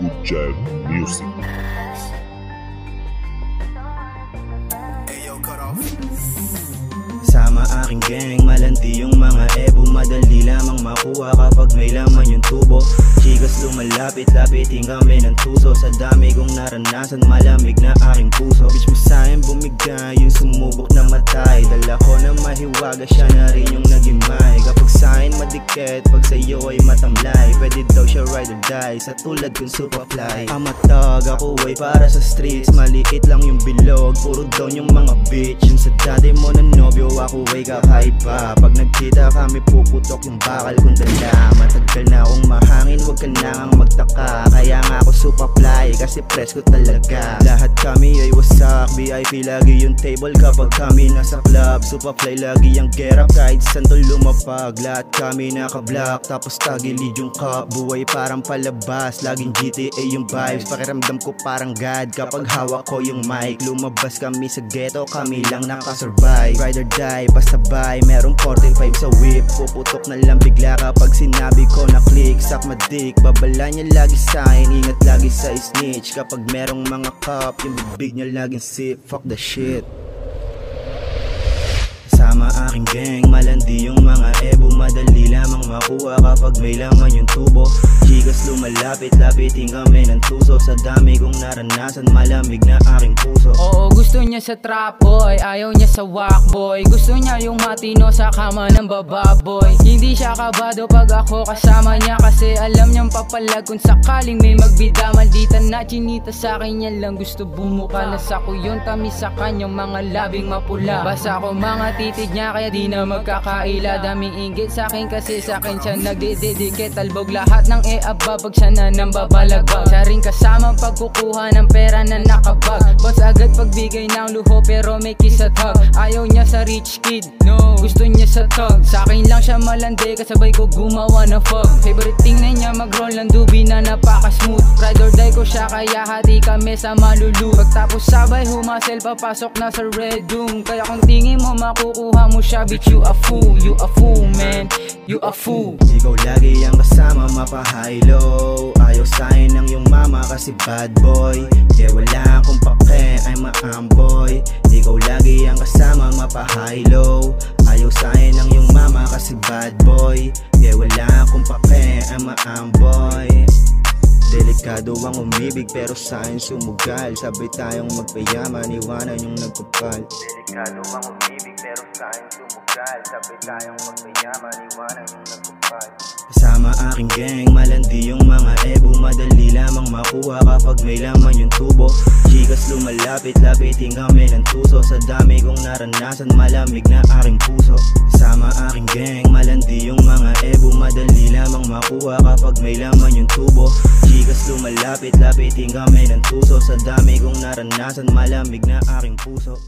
Good Jive Music. Sama aking gang, malandi yung mga ebo. Madali lamang makuha kapag may laman yung tubo. Chikas lumalapit-lapitin kami ng tuso. Sa dami kong naranasan, malamig na aking puso. Bitch mo sa'kin bumigay, yung sumubok na matay. Dala ko na mahiwaga, siya na rin yung nagimay. Kapag sa'kin madikit, pag sa'yo ay matamlay. Pwede daw siya ride or die, sa tulad kong Superfly. Amatag ako ay para sa streets, maliit lang yung bilog. Puro down yung mga bitch. Yung sa dati mo na nobyo, ako ay kakaiba. Pag nagkita kami puputok yung bakal kong dala. Matagal na akong mahangin, wag ka na ngang magtaka. Kaya nga ako Superfly, kasi presko talaga. Lahat kami ay wasak, VIP lagi yung table kapag kami nasa club. Superfly lagi ang get up kahit saan to lumapag. Lahat kami naka-block, tapos tagilid yung cup. Buhay parang palabas, laging GTA yung vibes. Pakiramdam ko parang God kapag hawak ko yung mic. Lumabas kami sa ghetto, kami lang nakasurvive. Ride or die, pasabay, merong 45 sa whip. Puputok na lang bigla kapag sinabi ko na click. Sakmadik, babala niya lagi sa'kin, ingat lagi sa snitch. Kapag merong mga cup, yung bibig niya laging sip. Fuck the shit. Sama aking gang, malandi yung mga ebo. Madali lamang makuha kapag may laman yung tubo. Chikas lumalapit-lapitin kami ng tuso. Sa dami kong naranasan, malamig na aking puso. Oo, gusto niya sa trap boy, ayaw niya sa whack boy. Gusto niya yung matino sa kama ng bababoy. Hindi siya kabado pag ako kasama niya, kasi alam niyang papalag kung sakaling may magbida. Maldita na chinita sa akin, yan lang gusto bumuka. Nasa ko yung tamis sa kanyang mga labing mapula. Basa ko mga titig niya kaya di na magkakaila. Daming inggit sa akin kasi sa akin siya nagdididikit. Talbog lahat ng eaba pag siya na nang babalagbag. Siya rin kasama pagkukuha ng pera na nakabag. Boss agad pagbigay ng luho pero may kiss at hug. Ayaw niya sa rich kid, no, gusto niya sa thug. Sa akin lang siya malandi, kasabay ko gumawa ng fog. Favorite thing na niya mag-roll ng dubi na napaka-smooth. Ride or die ko siya kaya hati kami sa malulu. Pagtapos sabay humasel, papasok na sa red room. Kaya kung tingin mo makukuha mo siya, bitch you a fool. You a fool man, you a fool. Ikaw lagi ang kasama, mapa-high low. Ayaw sa'kin ng yung mama kasi bad boy. Kaya wala akong pake, I'm a amboy. Ikaw lagi ang kasama, mapa-high low. Ayaw sa'kin ng yung mama kasi bad boy. Kaya wala akong pake, I'm a amboy. Delikado ang umibig pero sa'kin sumugal. Sabay tayong magpayaman, iwanan yung nagkupal. Delikado ang umibig pero sa'kin sumugal. Sabay tayong magpayaman, iwanan yung nagkupal. Kasama aking gang, malandi yung mga ebo. Madali lamang makuha kapag may laman yung tubo. Chikas lumalapit-lapitin kami ng tuso. Sa dami kong naranasan, malamig na aking puso. Kasama aking gang, malandi yung mga ebo. Madali lamang makuha kapag may laman yung tubo. Chikas lumalapit-lapitin kami ng tuso. Sa dami kong naranasan, malamig na aking puso.